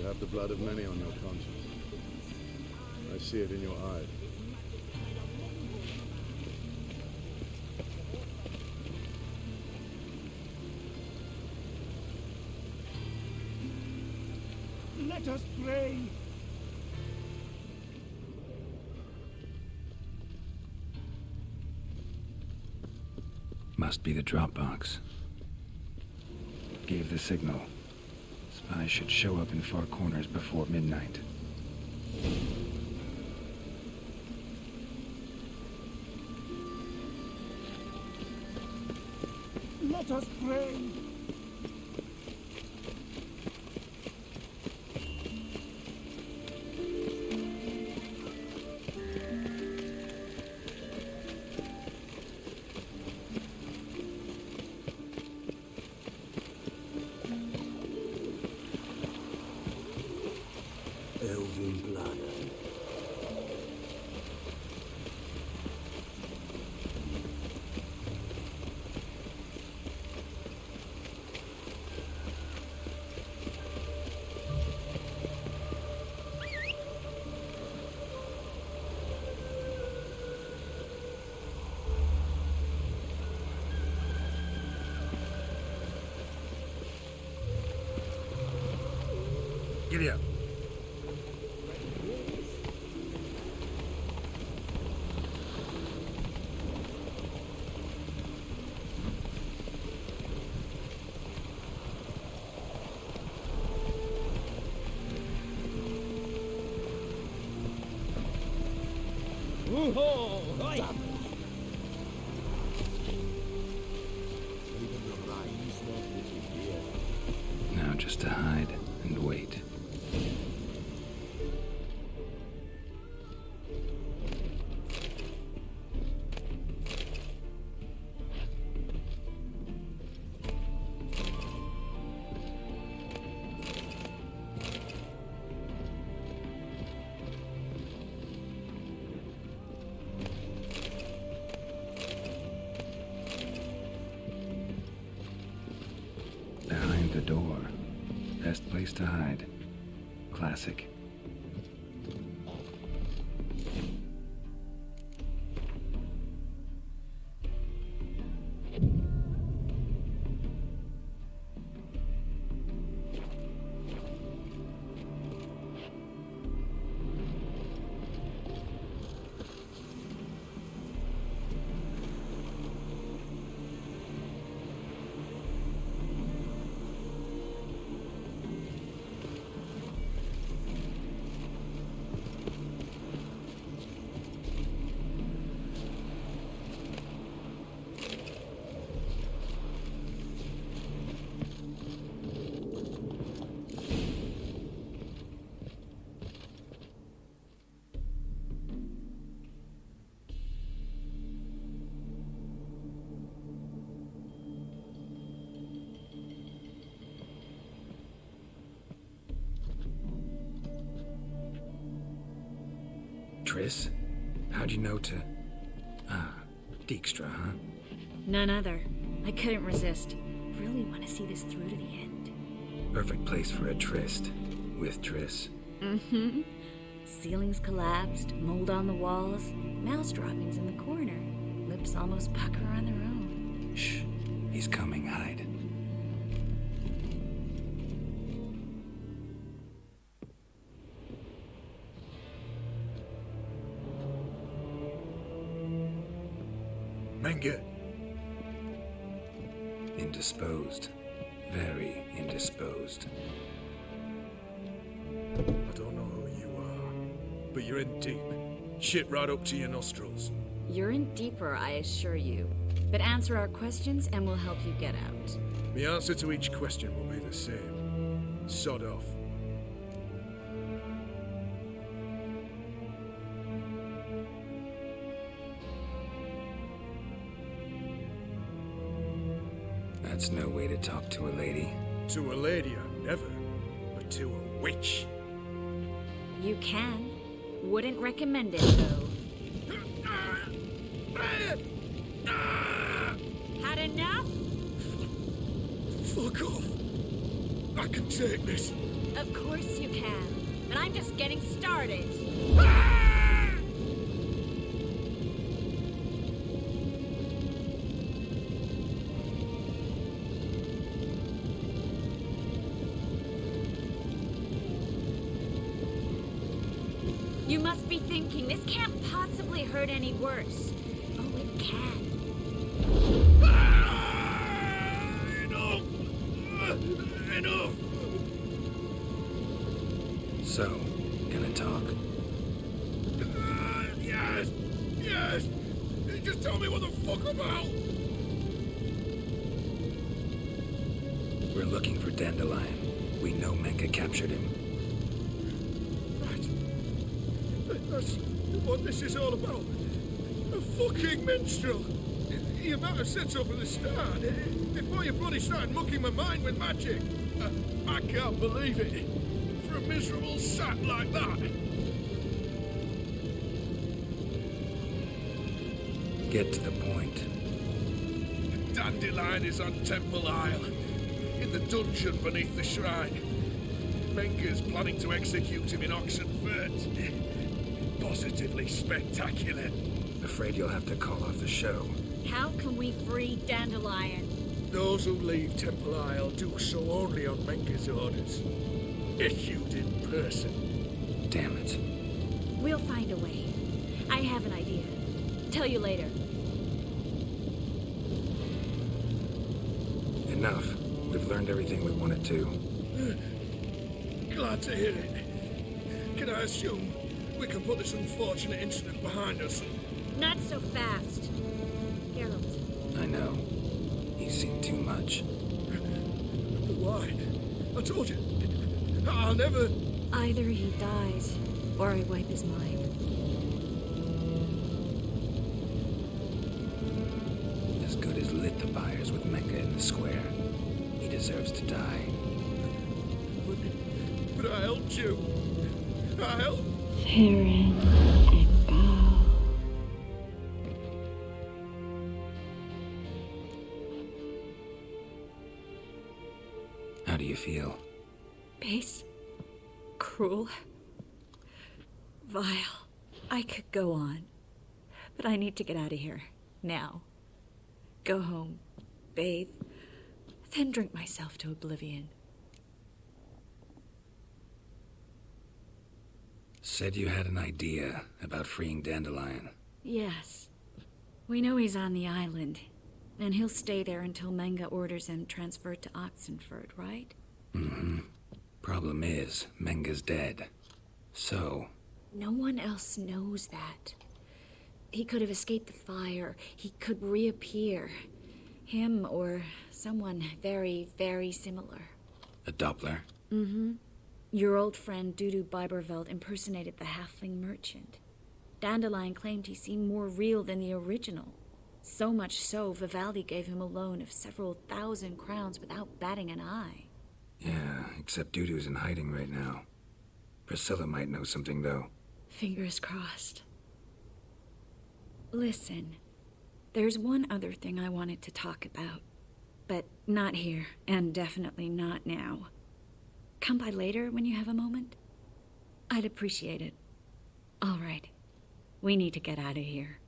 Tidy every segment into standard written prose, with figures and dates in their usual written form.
have the blood of many on your conscience. I see it in your eyes. Let us pray. Must be the drop box. Gave the signal. Spies should show up in far corners before midnight. Let us pray. Elven blood. Giddy up. Now just to hide and wait. Behind the door. Best place to hide. Classic. Triss? How'd you know to... Ah, Dijkstra, huh? None other. I couldn't resist. Really want to see this through to the end. Perfect place for a tryst. With Triss. Mm-hmm. Ceilings collapsed, mold on the walls, mouse droppings in the corner. Lips almost pucker on their own. Shh. He's coming, hide. Menge. Indisposed. Very indisposed. I don't know who you are, but you're in deep. Shit right up to your nostrils. You're in deeper, I assure you. But answer our questions and we'll help you get out. The answer to each question will be the same. Sod off. That's no way to talk to a lady. To a lady, I never. But to a witch. You can. Wouldn't recommend it, though. Had enough? Fuck off. I can take this. Of course you can, but I'm just getting started. You must be thinking, this can't possibly hurt any worse. Oh, it can. Enough! Enough! So, gonna talk? Yes! Yes! Just tell me what the fuck about! We're looking for Dandelion. We know Menka captured him. That's what this is all about. A fucking minstrel! You might have said so from the start, before you bloody started mucking my mind with magic. I can't believe it. For a miserable sap like that. Get to the point. Dandelion is on Temple Isle, in the dungeon beneath the shrine. Menka's planning to execute him in Oxenfurt. Positively spectacular. Afraid you'll have to call off the show. How can we free Dandelion? Those who leave Temple Isle do so only on Menka's orders. Issued in person. Damn it. We'll find a way. I have an idea. Tell you later. Enough. We've learned everything we wanted to. Glad to hear it. Can I assume we can put this unfortunate incident behind us? Not so fast. Geralt, I know. He's seen too much. Why? I told you. I'll never... either he dies, or I wipe his mind. As good as lit the buyers with Menka in the square. He deserves to die. But I helped you. I helped... Farron and Gal. How do you feel? Base. Cruel. Vile. I could go on. But I need to get out of here. Now. Go home. Bathe. Then drink myself to oblivion. Said you had an idea about freeing Dandelion. Yes. We know he's on the island. And he'll stay there until Menka orders him transferred to Oxenfurt, right? Mm-hmm. Problem is, Menga's dead. So... No one else knows that. He could have escaped the fire. He could reappear. Him or someone very, very similar. a Doppler? Mm-hmm. Your old friend Dudu Biberveld impersonated the halfling merchant. Dandelion claimed he seemed more real than the original. So much so, Vivaldi gave him a loan of several thousand crowns without batting an eye. Yeah, except Dudu's in hiding right now. Priscilla might know something, though. Fingers crossed. Listen, there's one other thing I wanted to talk about. But not here, and definitely not now. Come by later when you have a moment? I'd appreciate it. All right. We need to get out of here.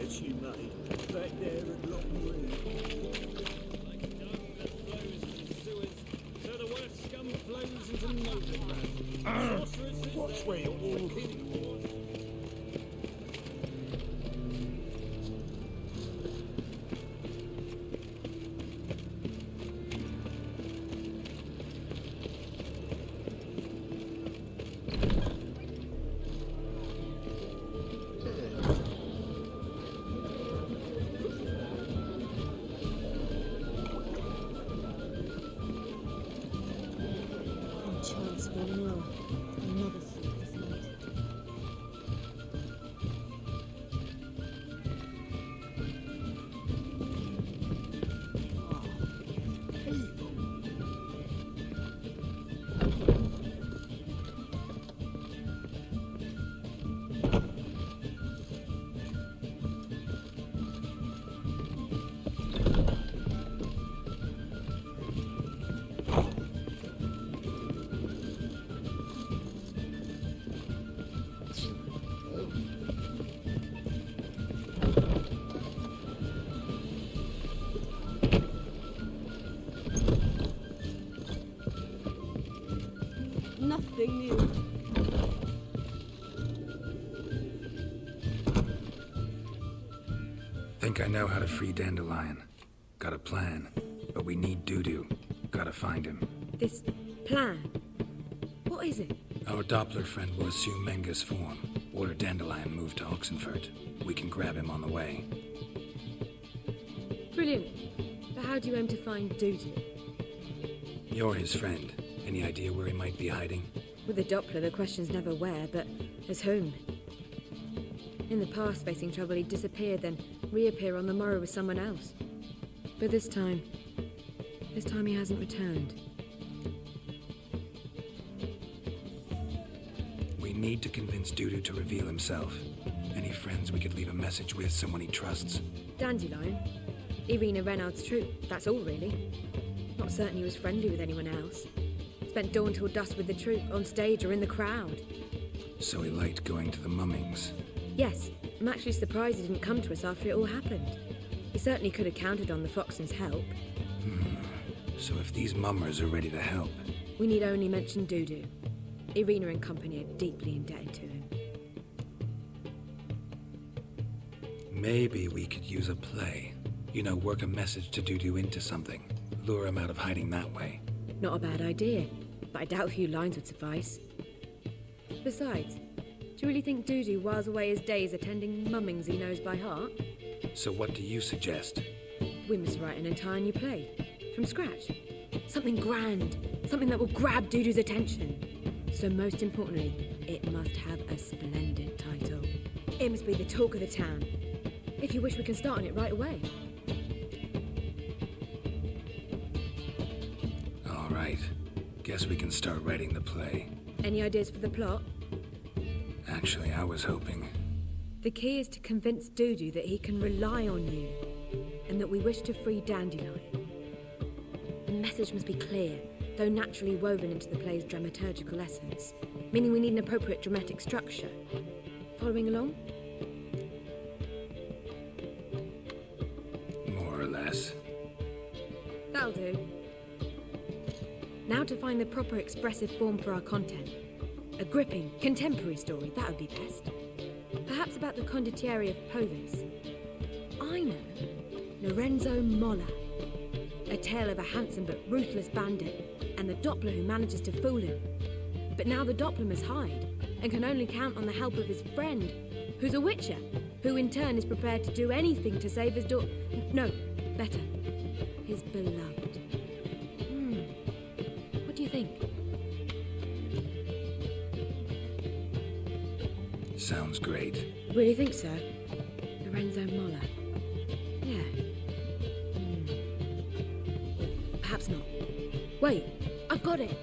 bet you, mate. Back there at Lockwood. Like a dung that flows into sewers, so the worst scum flows into nowhere. Sorceresses, Watch where you're walking. Chance for a mill. Another sleep this night. Nothing new. Think I know how to free Dandelion. Got a plan. But we need Dudu. Gotta find him. This plan. What is it? Our Doppler friend will assume Menga's form. Order Dandelion moved to Oxenfurt. We can grab him on the way. Brilliant. But how do you aim to find Dudu? You're his friend. Any idea where he might be hiding? With the Doppler, the question's never where, but as whom. In the past, facing trouble, he'd disappear, then reappear on the morrow with someone else. But this time he hasn't returned. We need to convince Dudu to reveal himself. Any friends we could leave a message with, someone he trusts? Dandelion? Irina Reynard's troupe, that's all really. Not certain he was friendly with anyone else. Spent dawn till dusk with the troupe, on stage or in the crowd. So he liked going to the mummings. Yes, I'm actually surprised he didn't come to us after it all happened. He certainly could have counted on the Foxton's help. So if these mummers are ready to help, We need only mention Dudu. Irina and company are deeply indebted to him. maybe we could use a play. You know, work a message to Dudu into something. Lure him out of hiding that way. Not a bad idea, but I doubt a few lines would suffice. Besides, do you really think Dudu whiles away his days attending mummings he knows by heart? So what do you suggest? We must write an entire new play. From scratch. Something grand. Something that will grab Dudu's attention. So most importantly, it must have a splendid title. It must be the talk of the town. If you wish, we can start on it right away. All right. Guess we can start writing the play. Any ideas for the plot? Actually, I was hoping. The key is to convince Dudu that he can rely on you, and that we wish to free Dandelion. The message must be clear, though naturally woven into the play's dramaturgical essence, meaning we need an appropriate dramatic structure. Following along? More or less. That'll do. Now to find the proper expressive form for our content. A gripping, contemporary story, that would be best. Perhaps about the condottieri of Povis. I know. Lorenzo Molla. A tale of a handsome but ruthless bandit, and the Doppler who manages to fool him. But now the Doppler must hide, and can only count on the help of his friend, who's a witcher, who in turn is prepared to do anything to save his daughter. No, better, his beloved. What do you think? Sounds great. Really think so? Lorenzo Molla. Yeah. Perhaps not. Wait, I've got it!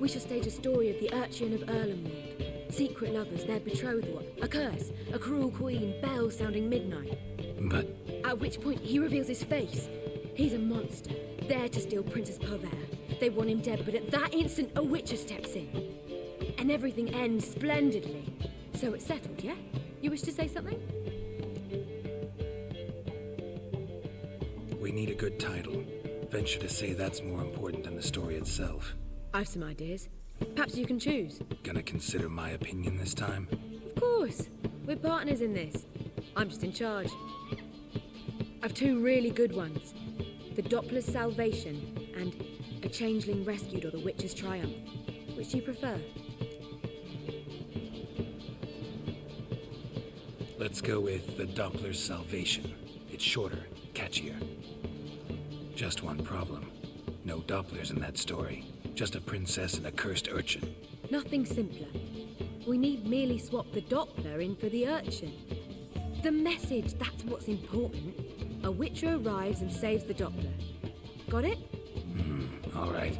We shall stage a story of the Urchin of Erlenwald. Secret lovers, their betrothal, a curse, a cruel queen, bells sounding midnight. But At which point he reveals his face. He's a monster, there to steal Princess Pavera. They want him dead, but at that instant a witcher steps in. And everything ends splendidly. So it's settled, yeah? You wish to say something? We need a good title. Venture to say that's more important than the story itself. I've some ideas. Perhaps you can choose. Gonna consider my opinion this time? Of course. We're partners in this. I'm just in charge. I've two really good ones. The Doppler's Salvation and A Changeling Rescued or The Witcher's Triumph. Which do you prefer? Let's go with the Doppler's Salvation. It's shorter, catchier. Just one problem. No Dopplers in that story. Just a princess and a cursed urchin. Nothing simpler. We need merely swap the Doppler in for the urchin. The message, that's what's important. A Witcher arrives and saves the Doppler. Got it? All right.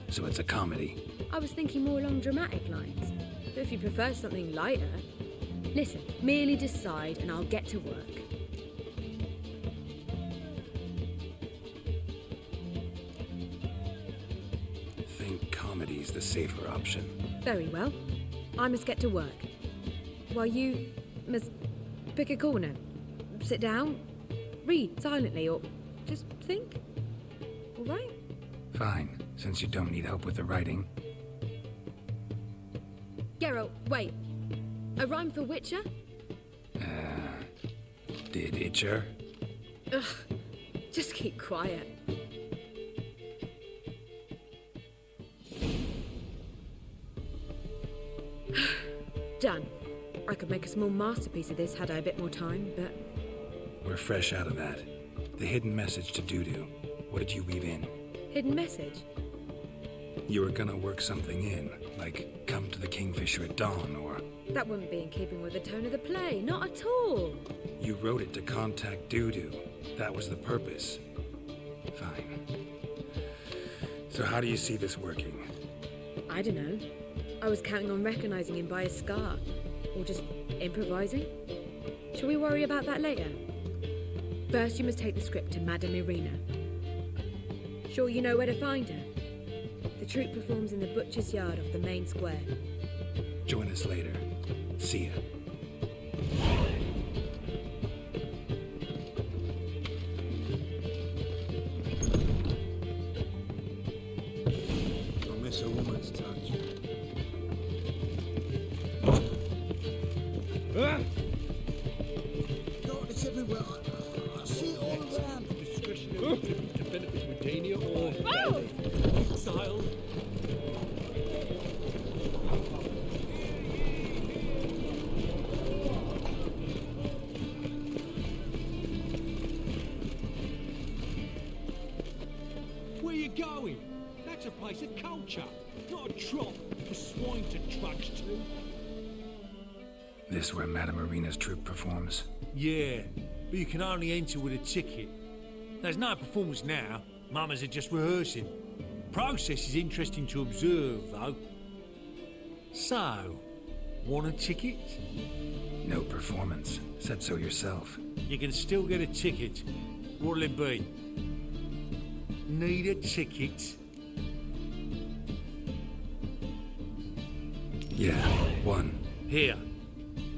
So it's a comedy. I was thinking more along dramatic lines. But if you prefer something lighter... Listen, merely decide and I'll get to work. Think comedy's the safer option. Very well. I must get to work. While you must pick a corner. Sit down, read silently, or just think. All right? Fine, since you don't need help with the writing. Geralt, wait. A rhyme for Witcher? Did Itcher? Ugh, just keep quiet. Done. I could make a small masterpiece of this had I a bit more time, but... We're fresh out of that. The hidden message to Dudu. What did you weave in? Hidden message? You were gonna work something in, like come to the Kingfisher at dawn, or... That wouldn't be in keeping with the tone of the play, not at all. You wrote it to contact Dudu. That was the purpose. Fine. So how do you see this working? I don't know. I was counting on recognizing him by his scar. Or just improvising. Shall we worry about that later? First, you must take the script to Madame Irina. Sure you know where to find her? The troupe performs in the butcher's yard off the main square. Join us later. See ya. I miss a woman's touch. Darkness everywhere. I see it all around. Discretionary tribute to benefit Britannia or exile. Where you going? That's a place of culture, not a trough for swine to trudge to. This where Madame Irina's troupe performs? Yeah, but you can only enter with a ticket. There's no performance now. Mamas are just rehearsing. Process is interesting to observe, though. So, want a ticket? No performance. Said so yourself. You can still get a ticket. What'll it be? Need a ticket? Yeah, one. Here.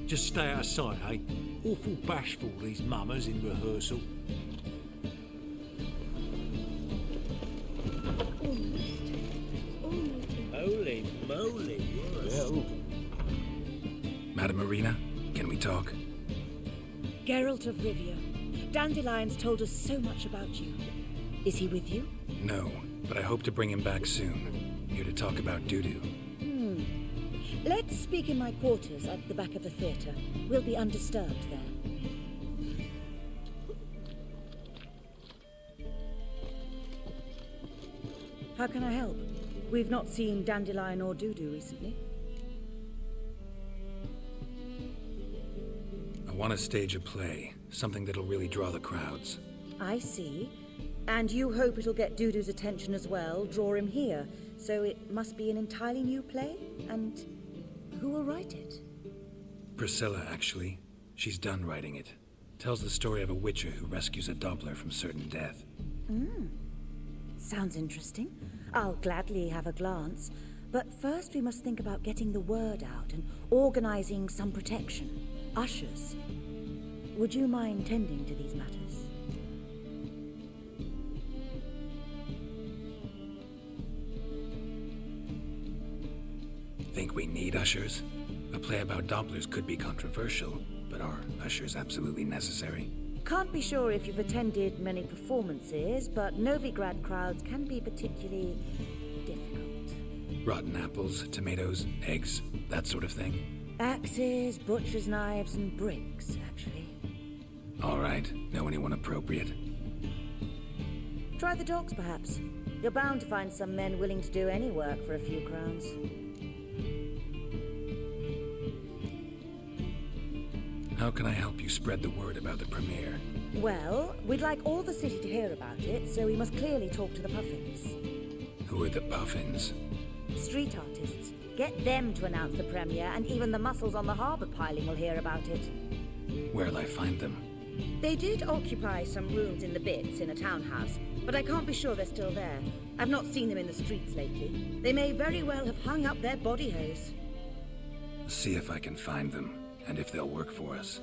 Just stay out of sight, eh? Awful bashful, these mamas in rehearsal. Holy moly, you're a well. Madame Irina, can we talk? Geralt of Rivia. Dandelion's told us so much about you. Is he with you? No, but I hope to bring him back soon. Here to talk about Dudu. Let's speak in my quarters at the back of the theatre. We'll be undisturbed there. How can I help? We've not seen Dandelion or Dudu recently. I want to stage a play. Something that'll really draw the crowds. I see. And you hope it'll get Dudu's attention as well, draw him here. So it must be an entirely new play? And who will write it? Priscilla, actually. She's done writing it. Tells the story of a witcher who rescues a Doppler from certain death. Sounds interesting. I'll gladly have a glance. But first we must think about getting the word out and organizing some protection. Ushers. Would you mind tending to these matters? Think we need ushers? A play about Dopplers could be controversial, but are ushers absolutely necessary? Can't be sure if you've attended many performances, but Novigrad crowds can be particularly difficult. Rotten apples, tomatoes, eggs, that sort of thing? Axes, butcher's knives, and bricks, actually. All right. Know anyone appropriate? Try the dogs, perhaps. You're bound to find some men willing to do any work for a few crowns. How can I help you spread the word about the premiere? Well, we'd like all the city to hear about it, so we must clearly talk to the Puffins. Who are the Puffins? Street artists. Get them to announce the premiere, and even the muscles on the harbour piling will hear about it. Where'll I find them? They did occupy some rooms in the Bits in a townhouse, but I can't be sure they're still there. I've not seen them in the streets lately. They may very well have hung up their body hose. See if I can find them, and if they'll work for us.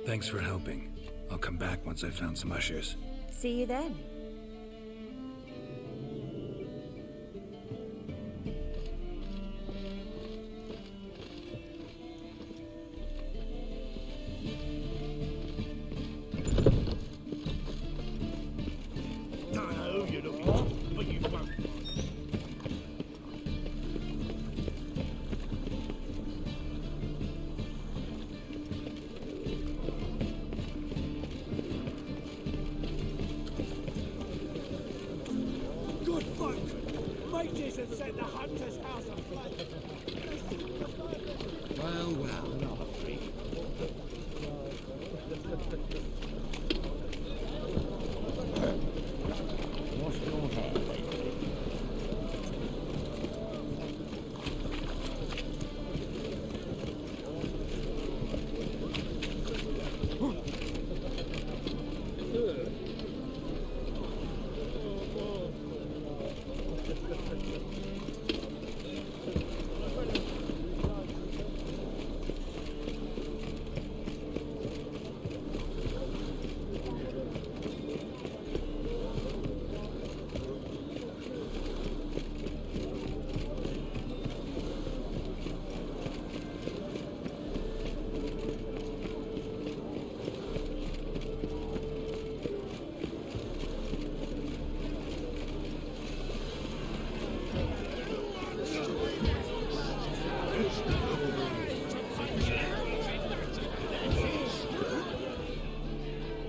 Thanks for helping. I'll come back once I've found some ushers. See you then. Don't know who you're looking for, but you won't. Good folk! Mages have set the hunter's house aflame. Well, well. Another freak. Wash your hair, lady.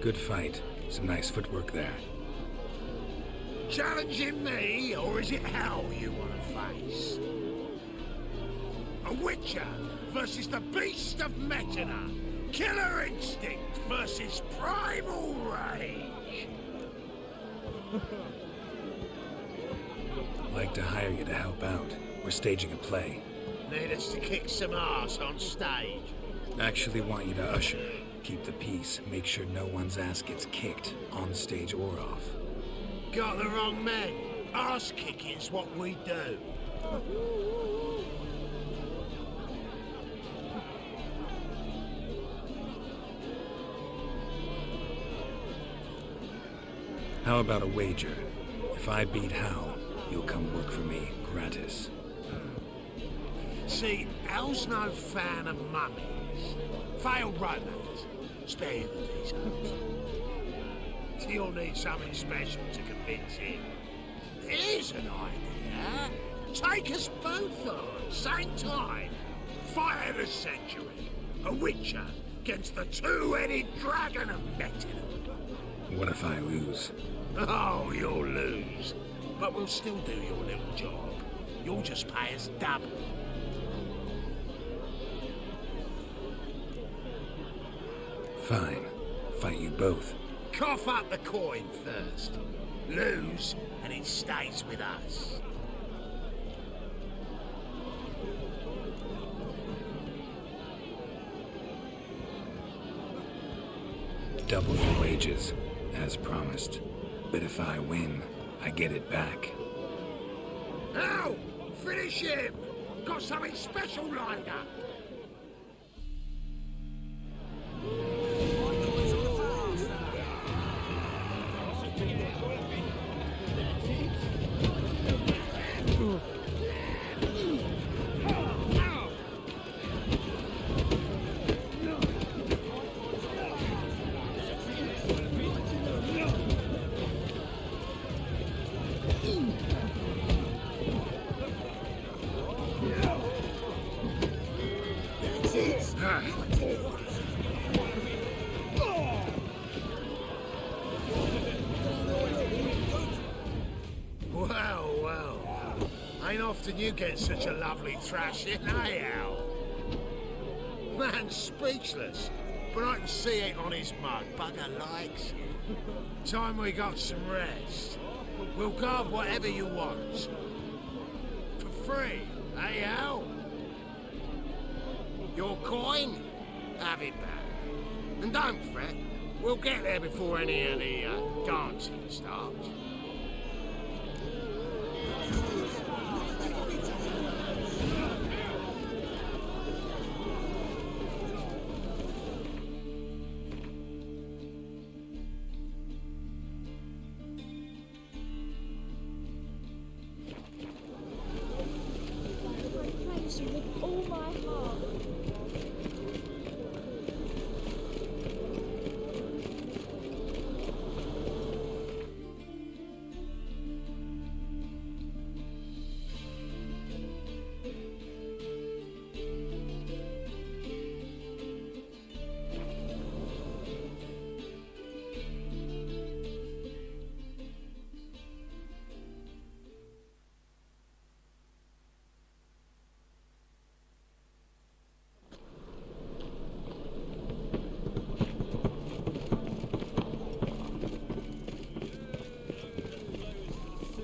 Good fight. Some nice footwork there. Challenging me, or is it hell you want to face? A Witcher versus the Beast of Metina. Killer instinct versus primal rage. Like to hire you to help out. We're staging a play. Need us to kick some ass on stage. Actually want you to usher. Keep the peace. Make sure no one's ass gets kicked, on stage or off. Got the wrong men. Ass kicking's what we do. How about a wager? If I beat Hal, you'll come work for me, gratis. See, Hal's no fan of mummies. Failed romance. Spare you the details. You'll need something special to convince him. Here's an idea. Take us both on, same time. Fight of the century. A Witcher against the two-headed dragon of Metina. What if I lose? Oh, you'll lose. But we'll still do your little job. You'll just pay us double. Fine. Fight you both. Cough up the coin first. Lose, and it stays with us. Double your wages, as promised. But if I win, I get it back. Now, finish him! Got something special lined up. did you get such a lovely thrashing, eh, Al? Man's speechless, but I can see it on his mug. Bugger likes it. Time we got some rest. We'll guard whatever you want. For free, eh, Al? Your coin? Have it back. And don't fret, we'll get there before any of the dancing starts. I praise you with all my heart.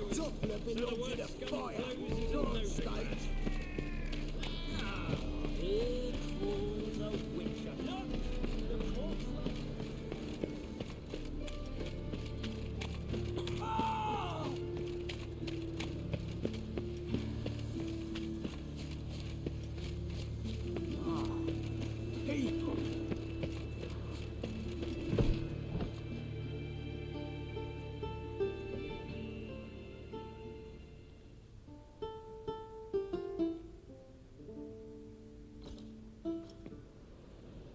Doppler belongs in a fire, not on stage. Here crawls a witcher. Look! The corpse People.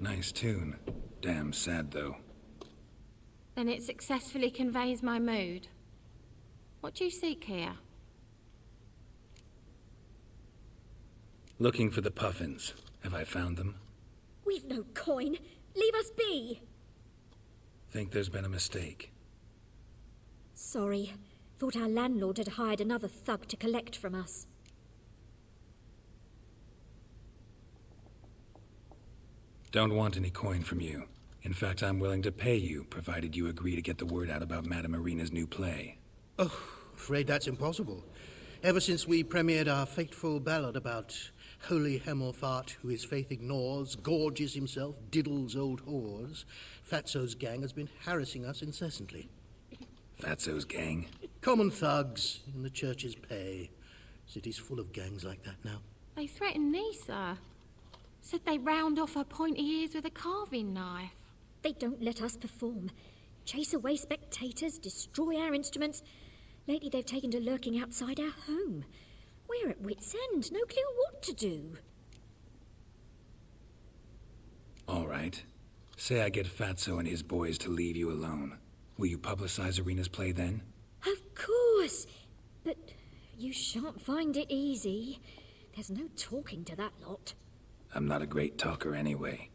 Nice tune. Damn sad, though. Then it successfully conveys my mood. What do you seek here? Looking for the Puffins. Have I found them? We've no coin. Leave us be. Think there's been a mistake. Sorry. Thought our landlord had hired another thug to collect from us. Don't want any coin from you. In fact, I'm willing to pay you, provided you agree to get the word out about Madame Irina's new play. Oh, afraid that's impossible. Ever since we premiered our fateful ballad about holy Hemelfart, who his faith ignores, gorges himself, diddles old whores, Fatso's gang has been harassing us incessantly. Fatso's gang? Common thugs in the church's pay. City's full of gangs like that now. They threatened me, sir. Said they round off her pointy ears with a carving knife. They don't let us perform. Chase away spectators, destroy our instruments. Lately they've taken to lurking outside our home. We're at wit's end, no clue what to do. All right. Say I get Fatso and his boys to leave you alone. Will you publicize Irina's play then? Of course. But you shan't find it easy. There's no talking to that lot. I'm not a great talker anyway.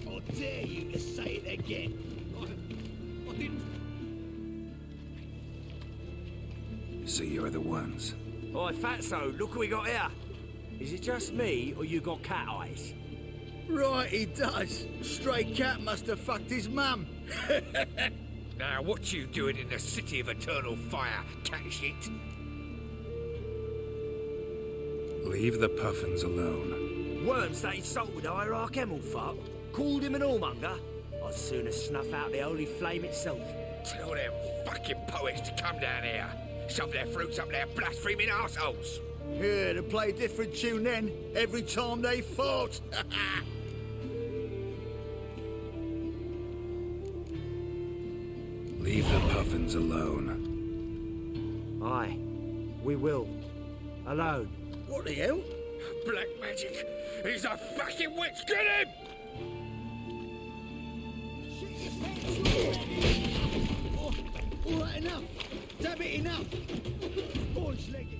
I dare you to say it again. I didn't. So you're the ones. Oi, Fatso, look what we got here. Is it just me, or you got cat eyes? Right, he does. Stray cat must have fucked his mum. Now, what you doing in the city of eternal fire, cat shit? Leave the Puffins alone. Worms that insulted Hierarch Hemelfart, called him an whoremonger. I'd sooner snuff out the holy flame itself. Tell them fucking poets to come down here. Shove their fruits up their blaspheming arseholes. Yeah, they play a different tune then, every time they fought. Leave the Puffins alone. Aye, we will. Alone. What the hell? Black magic! He's a fucking witch! Get him! All right, enough. Damn it, enough. Orange-legged.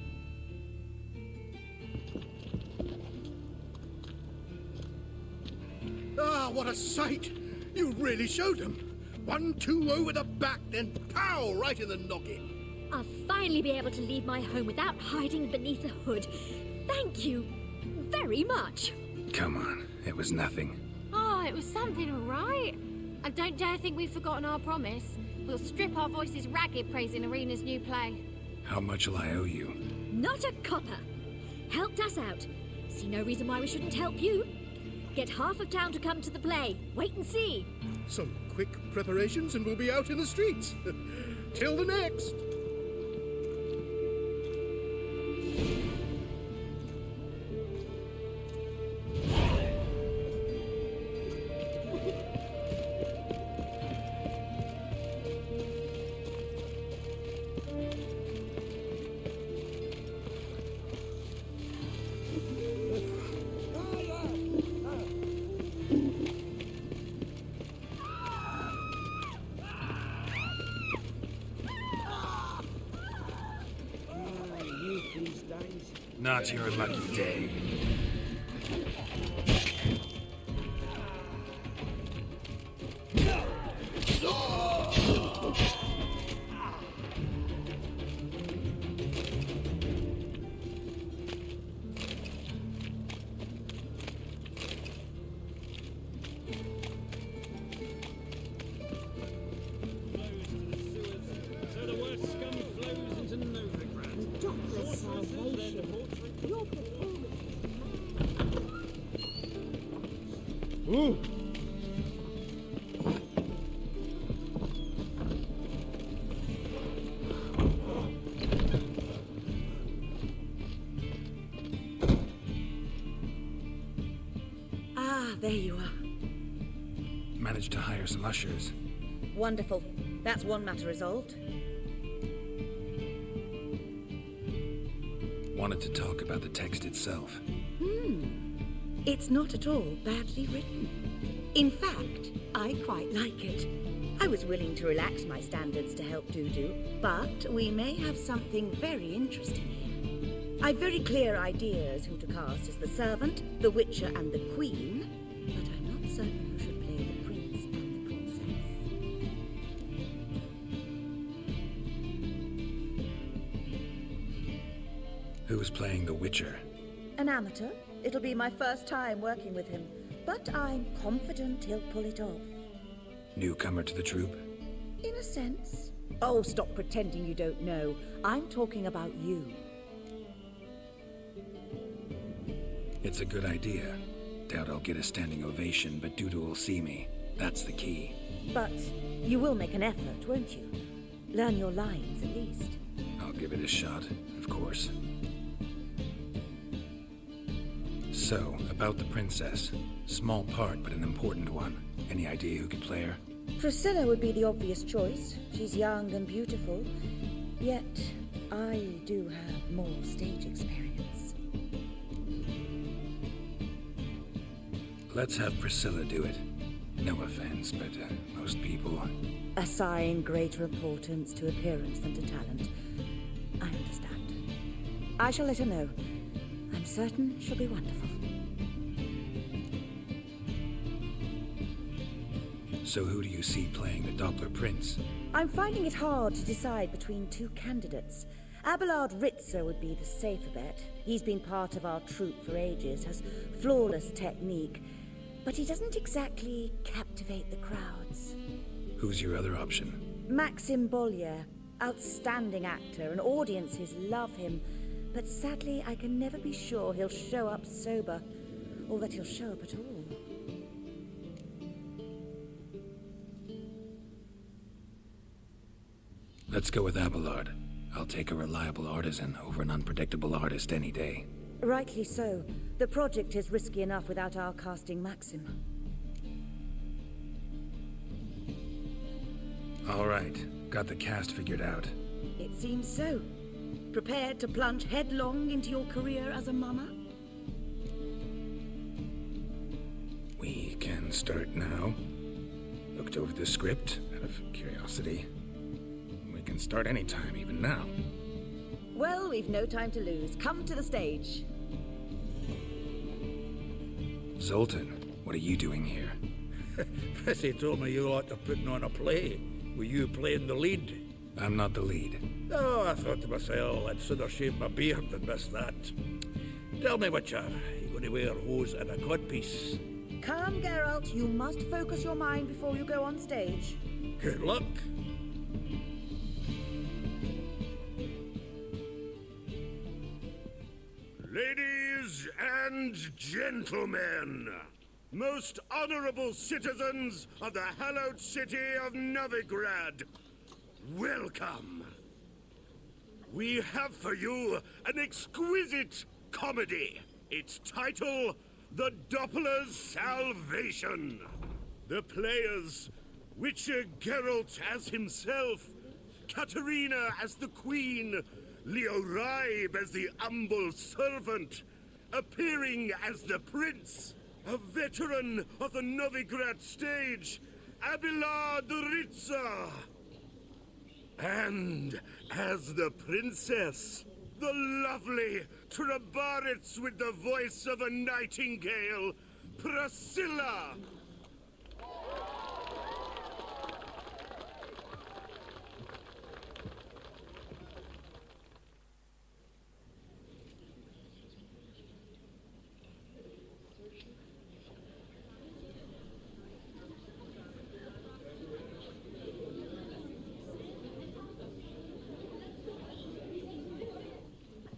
Ah, what a sight! You really showed them. 1-2 over the back, then pow! Right in the noggin. I'll finally be able to leave my home without hiding beneath a hood. Thank you very much. Come on, it was nothing. Oh, it was something, all right. And don't dare think we've forgotten our promise. We'll strip our voices ragged praising Arena's new play. How much will I owe you? Not a copper. Helped us out. See no reason why we shouldn't help you. Get half of town to come to the play. Wait and see. Some quick preparations and we'll be out in the streets. Till the next. Not your lucky day. So the worst scum flows into Novigrad. Doppler's salvation. Your performance. Ooh. Ah, there you are. Managed to hire some ushers. Wonderful. That's one matter resolved. Wanted to talk about the text itself. It's not at all badly written. In fact, I quite like it. I was willing to relax my standards to help Dudu, but we may have something very interesting here. I've very clear ideas who to cast as the servant, the witcher, and the queen, but I'm not certain who should play the prince and the princess. Who's playing the Witcher? An amateur. It'll be my first time working with him, but I'm confident he'll pull it off. Newcomer to the troupe? In a sense. Oh, stop pretending you don't know. I'm talking about you. It's a good idea. Doubt I'll get a standing ovation, but Dudu will see me. That's the key. But you will make an effort, won't you? Learn your lines, at least. I'll give it a shot, of course. So, about the princess. Small part, but an important one. Any idea who could play her? Priscilla would be the obvious choice. She's young and beautiful. Yet, I do have more stage experience. Let's have Priscilla do it. No offense, but most people... Assign greater importance to appearance than to talent. I understand. I shall let her know. I'm certain she'll be wonderful. So who do you see playing the Doppler Prince? I'm finding it hard to decide between two candidates. Abelard Ritzer would be the safer bet. He's been part of our troupe for ages, has flawless technique, but he doesn't exactly captivate the crowds. Who's your other option? Maxim Bollier, outstanding actor, and audiences love him. But sadly, I can never be sure he'll show up sober, or that he'll show up at all. Let's go with Abelard. I'll take a reliable artisan over an unpredictable artist any day. Rightly so. The project is risky enough without our casting Maxim. All right, got the cast figured out. It seems so. Prepared to plunge headlong into your career as a mama? We can start now. Looked over the script out of curiosity. We can start anytime, even now. Well, we've no time to lose. Come to the stage. Zoltan, What are you doing here? Pressy told me you like to putting on a play. Were you playing the lead? I'm not the lead. Oh, I thought to myself, I'd sooner shave my beard than miss that. Tell me, Witcher, you going to wear hose and a codpiece? Calm, Geralt. You must focus your mind before you go on stage. Good luck. Ladies and gentlemen, most honorable citizens of the hallowed city of Novigrad, welcome. We have for you an exquisite comedy. Its title, The Doppler's Salvation. The players, Witcher Geralt as himself, Katarina as the Queen, Leo Raib as the humble servant, appearing as the Prince, a veteran of the Novigrad stage, Abelard Ritza. And as the Princess, the lovely Trabaritz with the voice of a nightingale, Priscilla.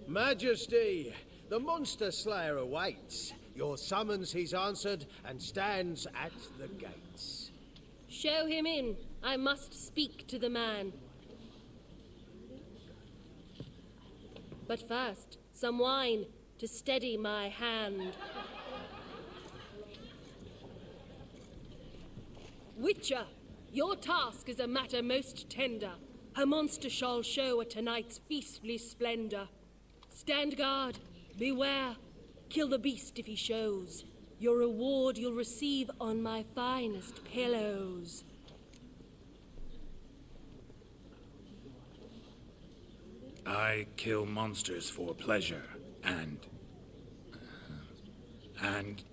Majesty, the Monster Slayer awaits. Your summons he's answered and stands at the gates. Show him in. I must speak to the man. But first, some wine to steady my hand. Witcher, your task is a matter most tender. A monster shall show at tonight's feastly splendor. Stand guard, beware, kill the beast if he shows. Your reward you'll receive on my finest pillows. I kill monsters for pleasure, and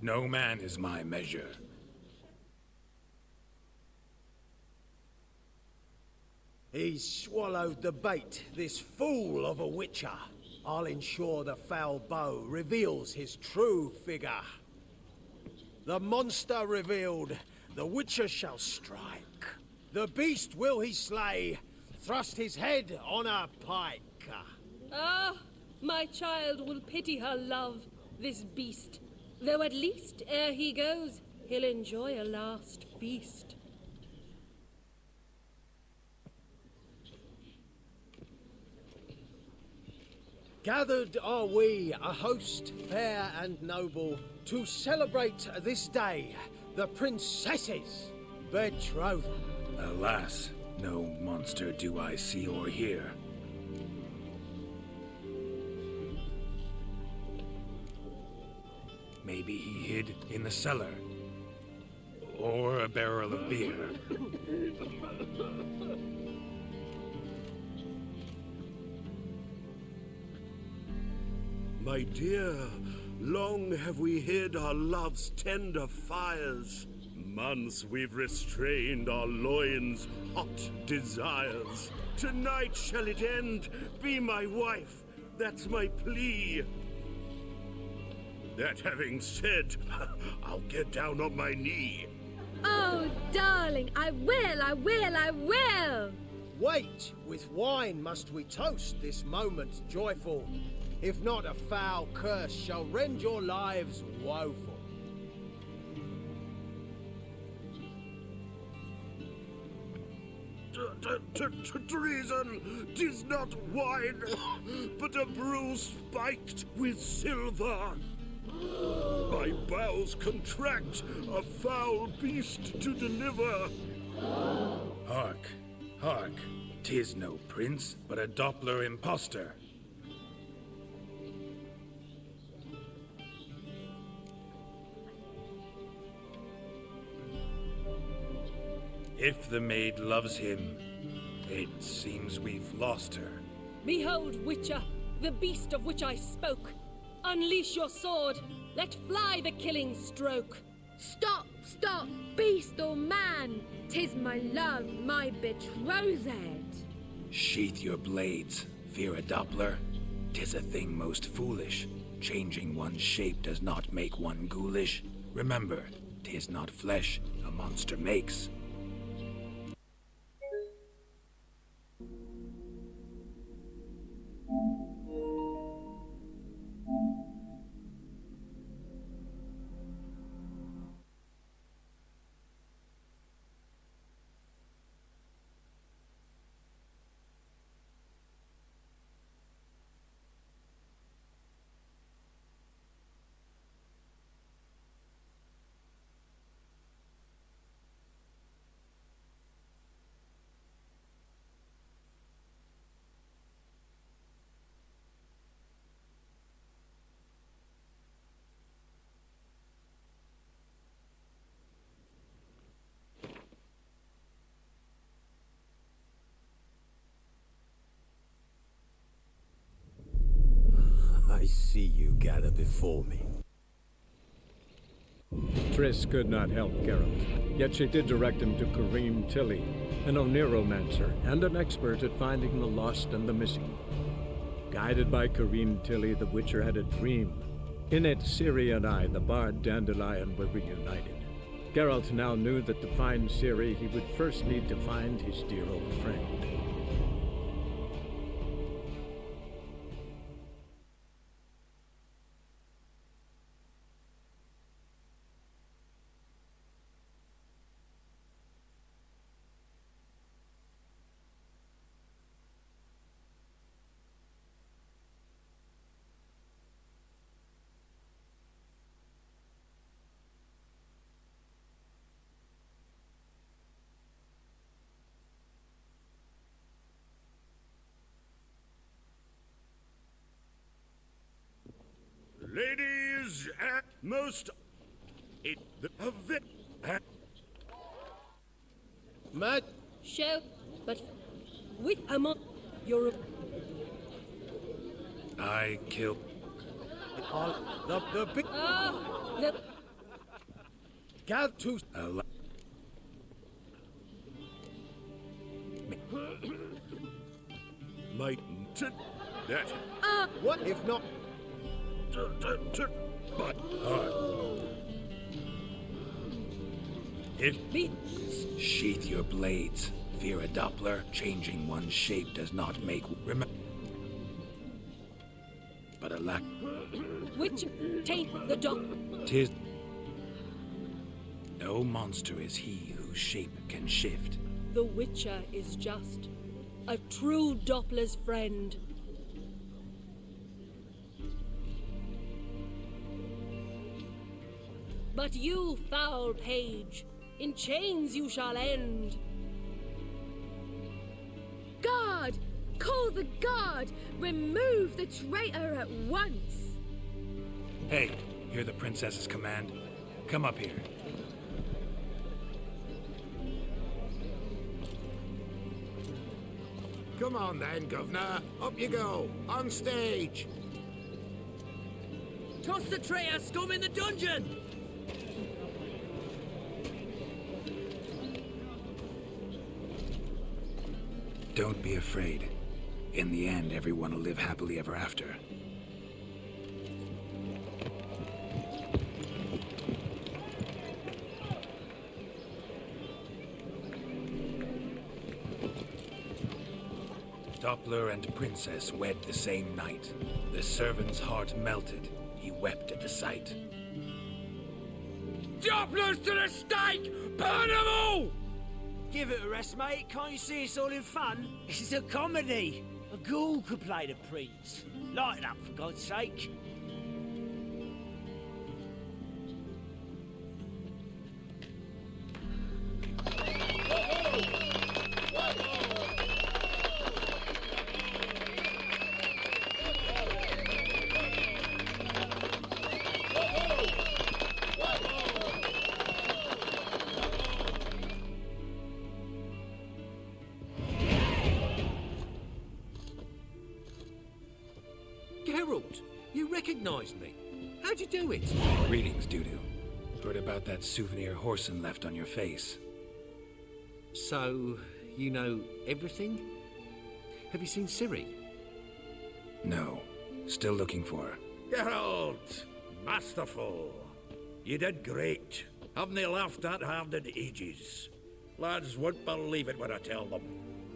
no man is my measure. He's swallowed the bait, this fool of a Witcher. I'll ensure the foul bow reveals his true figure. The monster revealed, the Witcher shall strike. The beast will he slay, thrust his head on a pike. Ah, my child will pity her love, this beast. Though at least, ere he goes, he'll enjoy a last feast. Gathered are we, a host fair and noble, to celebrate this day, the princess's betrothal. Alas, no monster do I see or hear. Maybe he hid in the cellar, or a barrel of beer. My dear, long have we hid our love's tender fires. Months we've restrained our loins' hot desires. Tonight shall it end, be my wife, that's my plea. That having said, I'll get down on my knee. Oh, darling, I will! Wait, with wine must we toast this moment joyful. If not, a foul curse shall rend your lives woeful. Treason! 'Tis not wine, but a brew spiked with silver. My bowels contract, a foul beast to deliver. Hark, hark, 'tis no prince, but a Doppler impostor. If the maid loves him, it seems we've lost her. Behold, Witcher, the beast of which I spoke. Unleash your sword, let fly the killing stroke. Stop, stop, beast or man! 'Tis my love, my betrothed. Sheath your blades, fear a Doppler. 'Tis a thing most foolish. Changing one's shape does not make one ghoulish. Remember, 'tis not flesh a monster makes. I see you gather before me. Triss could not help Geralt, yet she did direct him to Kareem Tilly, an Oniromancer and an expert at finding the lost and the missing. Guided by Kareem Tilly, the Witcher had a dream. In it, Ciri and I, the bard Dandelion, were reunited. Geralt now knew that to find Ciri, he would first need to find his dear old friend. Ladies and most... Mad show, but with among your... I kill... The big... the... Gather to... Might... That... What if not... But... If... Sheath your blades. Fear a Doppler. Changing one's shape does not make... But a lack... Which take the dog... 'Tis... No monster is he whose shape can shift. The Witcher is just a true Doppler's friend. But you, foul page, in chains you shall end. Guard! Call the guard! Remove the traitor at once! Hey, hear the princess's command? Come up here. Come on then, Governor. Up you go. On stage. Toss the traitor scum in the dungeon! Don't be afraid. In the end, everyone will live happily ever after. Doppler and Princess wed the same night. The servant's heart melted. He wept at the sight. Dopplers to the stake! Burn them all! Give it a rest, mate. Can't you see it's all in fun? This is a comedy. A ghoul could play the prince. Lighten up, for God's sake. Geralt, you recognise me. How'd you do it? Greetings, Dudu. Heard about that souvenir Horson left on your face. So, you know everything? Have you seen Ciri? No. Still looking for her. Geralt! Masterful! You did great. Haven't they laughed that hard in ages? Lads won't believe it when I tell them.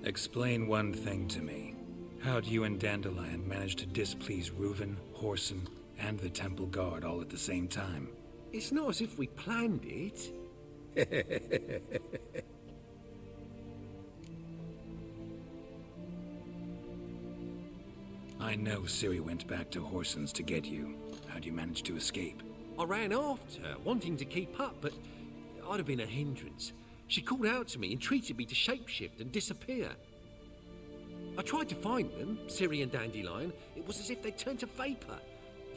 Explain one thing to me. How'd you and Dandelion manage to displease Reuven, Horson, and the Temple Guard all at the same time? It's not as if we planned it. I know Ciri went back to Horson's to get you. How'd you manage to escape? I ran after her, wanting to keep up, but I'd have been a hindrance. She called out to me, entreated me to shapeshift and disappear. I tried to find them, Ciri and Dandelion. It was as if they'd turned to vapor.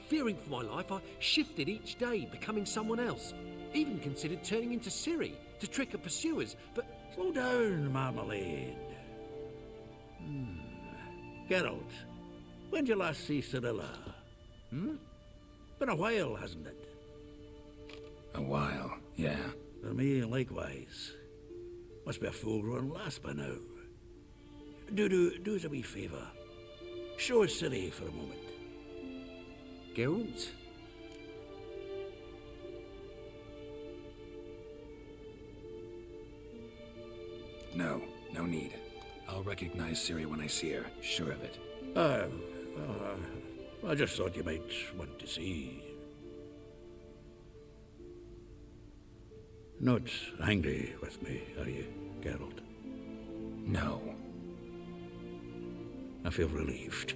Fearing for my life, I shifted each day, becoming someone else. Even considered turning into Ciri to trick her pursuers, but... Slow down, Marmalade. Geralt, when did you last see Cirilla? Been a while, hasn't it? A while, yeah. For me, likewise. Must be a full-grown lass by now. Do us a wee favour. Show us Ciri for a moment. Geralt? No, no need. I'll recognize Ciri when I see her, sure of it. I just thought you might want to see. Not angry with me, are you, Geralt? No. I feel relieved.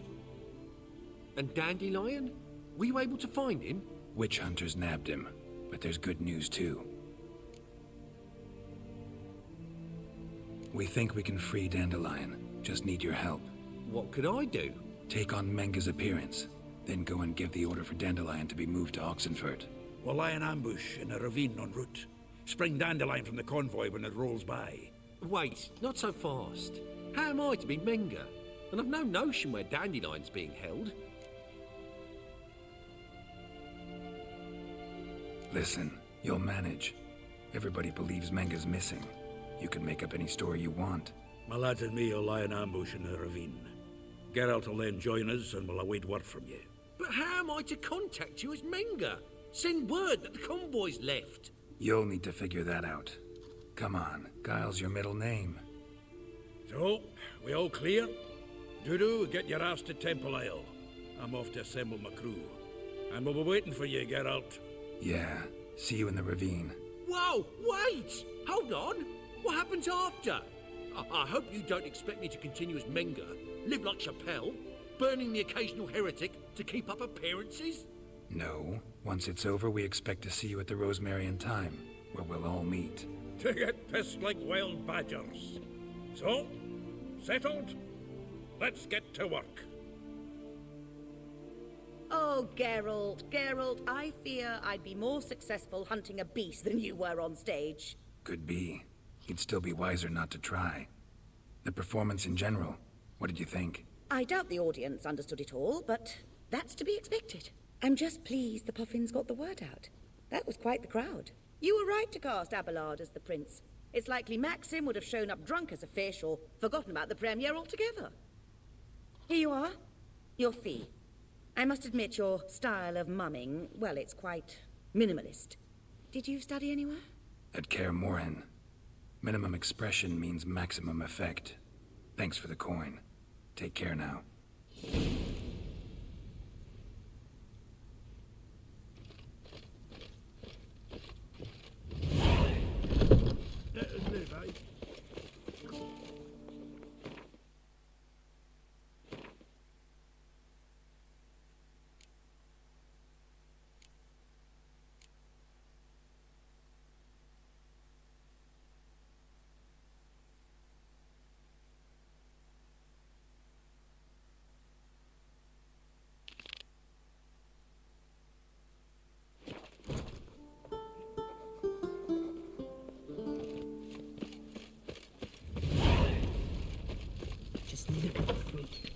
And Dandelion? Were you able to find him? Witch hunters nabbed him, but there's good news too. We think we can free Dandelion. Just need your help. What could I do? Take on Menga's appearance, then go and give the order for Dandelion to be moved to Oxenfurt. We'll lie in ambush in a ravine en route. Spring Dandelion from the convoy when it rolls by. Wait, not so fast. How am I to be Menga? And I've no notion where Dandelion's being held. Listen, you'll manage. Everybody believes Menga's missing. You can make up any story you want. My lads and me will lie in ambush in the ravine. Geralt will then join us and we'll await word from you. But how am I to contact you as Menga? Send word that the convoy's left. You'll need to figure that out. Come on, Guile's your middle name. So, we all clear? Dudu, get your ass to Temple Isle. I'm off to assemble my crew. And we'll be waiting for you, Geralt. Yeah, see you in the ravine. Whoa, wait! Hold on! What happens after? I hope you don't expect me to continue as Menga, live like Chappelle, burning the occasional heretic to keep up appearances? No. Once it's over, we expect to see you at the Rosemary Time, where we'll all meet. To get pissed like wild badgers. So, settled? Let's get to work. Oh, Geralt, I fear I'd be more successful hunting a beast than you were on stage. Could be. You'd still be wiser not to try. The performance in general, what did you think? I doubt the audience understood it all, but that's to be expected. I'm just pleased the Puffins got the word out. That was quite the crowd. You were right to cast Abelard as the prince. It's likely Maxim would have shown up drunk as a fish or forgotten about the premiere altogether. Here you are. Your fee. I must admit your style of mumming, well, it's quite minimalist. Did you study anywhere? At Kaer Morhen. Minimum expression means maximum effect. Thanks for the coin. Take care now. Let us live, eh? Just look at the freak.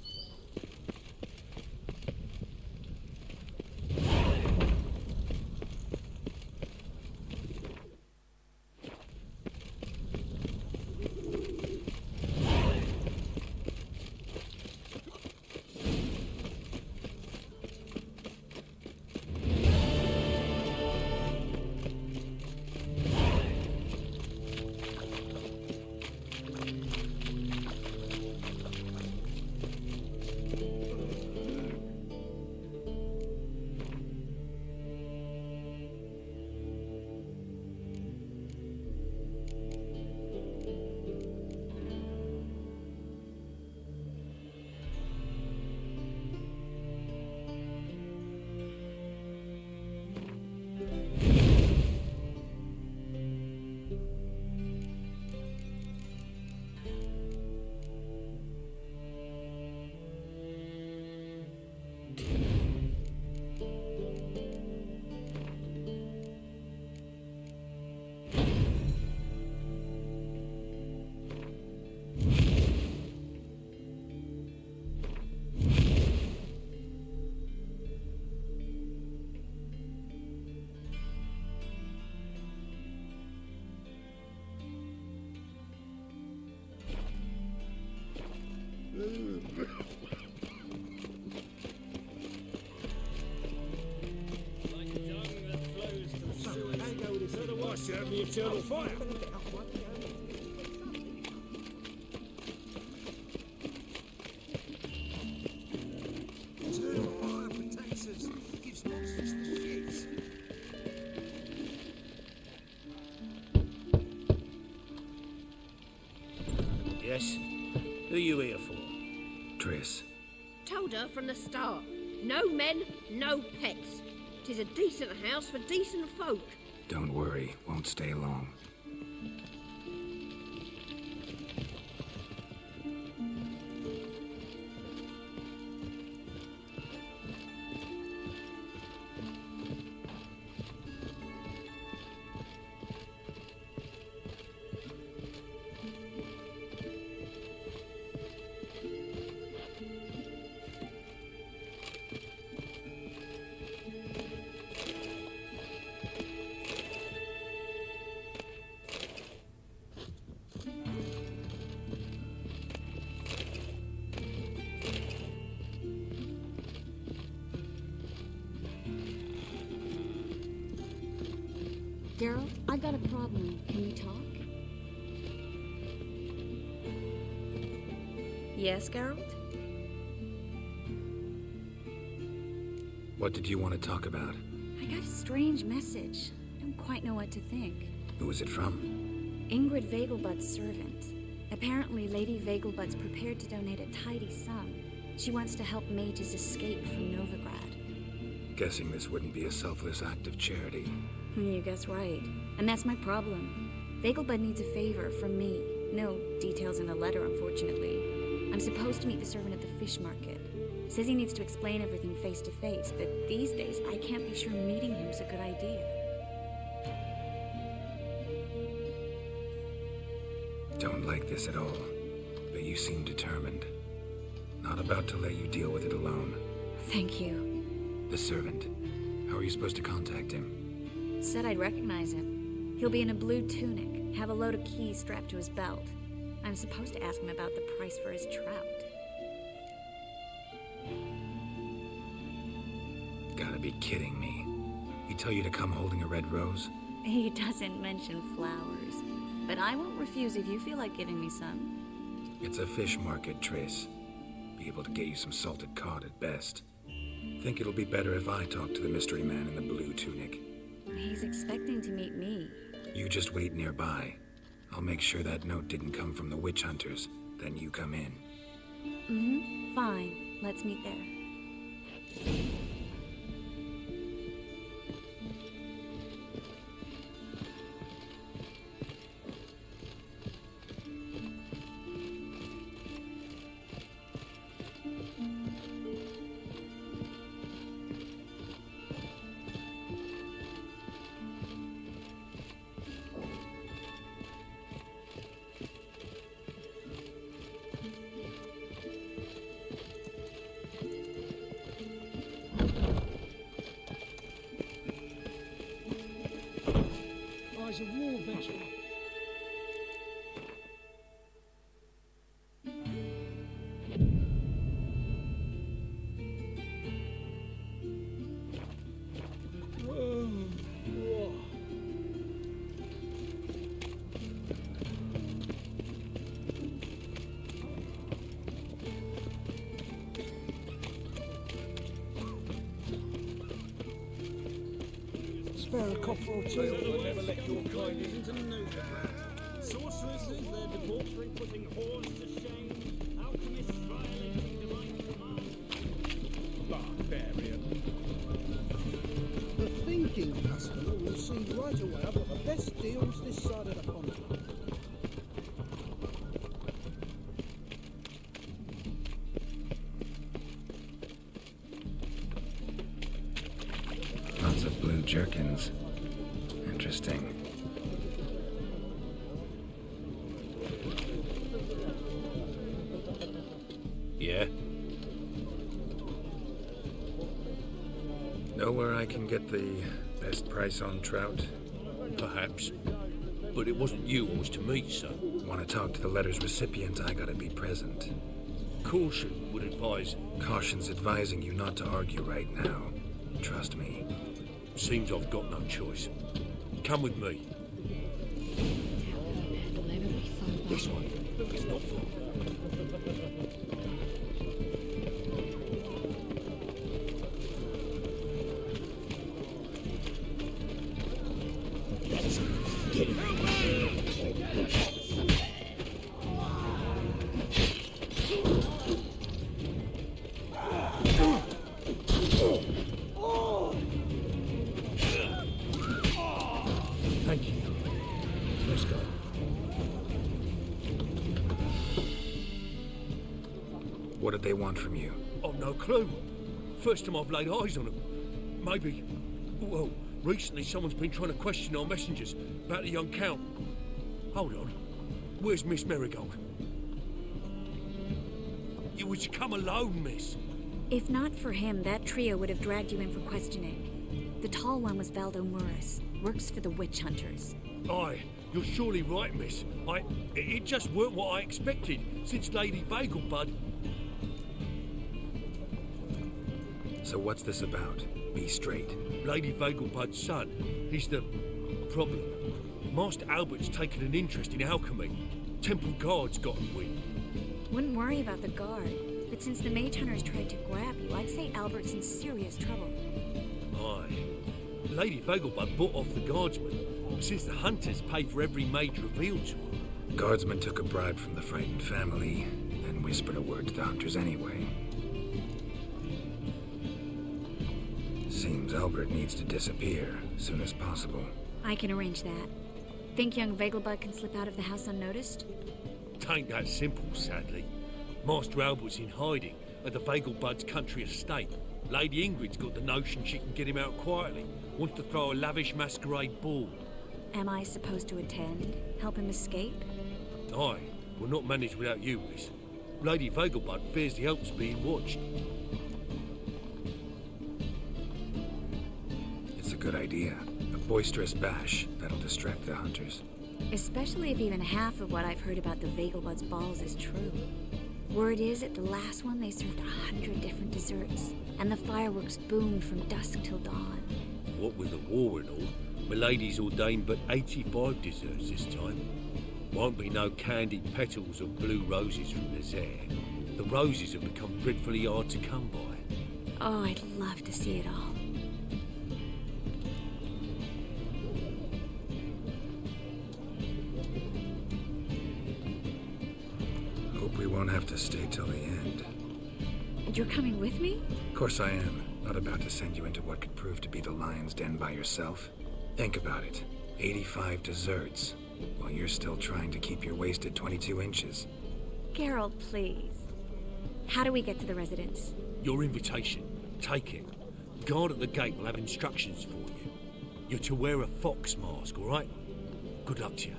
the eternal fire. Eternal fire protects us. Gives monsters the shits. Yes? Who are you here for? Triss. Told her from the start. No men, no pets. 'Tis a decent house for decent folk. Don't worry, won't stay long. Geralt, I've got a problem. Can you talk? Yes, Geralt? What did you want to talk about? I got a strange message. I don't quite know what to think. Who was it from? Ingrid Vegelbud's servant. Apparently, Lady Vegelbud's prepared to donate a tidy sum. She wants to help mages escape from Novigrad. Guessing this wouldn't be a selfless act of charity. You guess right. And that's my problem. Vegelbud needs a favor from me. No details in the letter, unfortunately. I'm supposed to meet the servant at the fish market. Says he needs to explain everything face to face, but these days I can't be sure meeting him's a good idea. Don't like this at all, but you seem determined. Not about to let you deal with it alone. Thank you. The servant. How are you supposed to contact him? Said I'd recognize him. He'll be in a blue tunic, have a load of keys strapped to his belt. I'm supposed to ask him about the price for his trout. Gotta be kidding me. He tell you to come holding a red rose? He doesn't mention flowers, but I won't refuse if you feel like giving me some. It's a fish market, Triss. Be able to get you some salted cod at best. Think it'll be better if I talk to the mystery man in the blue tunic. He's expecting to meet me. You just wait nearby. I'll make sure that note didn't come from the witch hunters. Then you come in. Mm-hmm. Fine. Let's meet there. Eyes of war vessel. Spare a copper or two. Will never let your kind into Novigrad. Sorceresses, their debauchery putting whores to shame. Alchemists violating divine command. Barbarian. The thinking customer will see right away I've got the best deals this side of the pond. Lots of blue jerkins. Interesting. Yeah? Know where I can get the best price on trout? Perhaps. But it wasn't you I was to meet, sir. Want to talk to the letter's recipient, I gotta be present. Caution would advise. Caution's advising you not to argue right now. Trust me. Seems I've got no choice. Come with me. This one. It's not far. Get him. Thank you. Let's go. What did they want from you? I've no clue. First time I've laid eyes on them. Maybe... Well, recently someone's been trying to question our messengers about the young Count. Hold on. Where's Miss Marigold? You would you come alone, miss? If not for him, that trio would have dragged you in for questioning. The tall one was Valdo Murris, works for the witch hunters. Aye, you're surely right, miss. It just weren't what I expected, since Lady Vegelbud... So what's this about? Be straight. Lady Vegelbud's son. He's the... problem. Master Albert's taken an interest in alchemy. Temple Guard's got him wind. Wouldn't worry about the guard, but since the mage hunters tried to grab you, I'd say Albert's in serious trouble. Aye. Lady Vegelbud bought off the guardsman, since the hunters pay for every mage revealed to them. Guardsman took a bribe from the frightened family, then whispered a word to the hunters anyway. Seems Albert needs to disappear as soon as possible. I can arrange that. Think young Vegelbud can slip out of the house unnoticed? Tain't that simple, sadly. Master Albert's in hiding at the Vegelbud's country estate. Lady Ingrid's got the notion she can get him out quietly. Wants to throw a lavish masquerade ball. Am I supposed to attend? Help him escape? Aye, we'll not manage without you, miss. Lady Vegelbud fears the Alps being watched. It's a good idea. A boisterous bash that'll distract the hunters. Especially if even half of what I've heard about the Vegelbud's balls is true. Word is, at the last one they served 100 different desserts, and the fireworks boomed from dusk till dawn. What with the war and all, Milady's ordained but 85 desserts this time. Won't be no candied petals or blue roses from the Zaire. The roses have become dreadfully hard to come by. Oh, I'd love to see it all. Hope we won't have to stay till the end. And you're coming with me? Of course I am. Not about to send you into what could prove to be the lion's den by yourself. Think about it. 85 desserts, while you're still trying to keep your waist at 22 inches. Geralt, please. How do we get to the residence? Your invitation. Take it. Guard at the gate will have instructions for you. You're to wear a fox mask, all right? Good luck to you.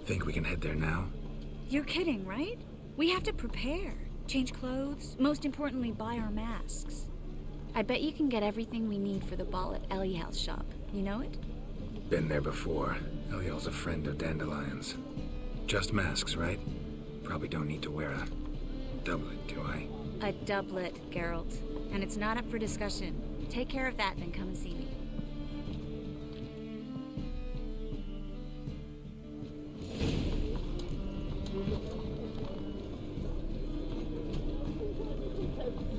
Think we can head there now? You're kidding, right? We have to prepare. Change clothes. Most importantly, buy our masks. I bet you can get everything we need for the ball at Eliel's shop. You know it? Been there before. Eliel's a friend of Dandelion's. Just masks, right? Probably don't need to wear a doublet, do I? A doublet, Geralt. And it's not up for discussion. Take care of that, then come and see me.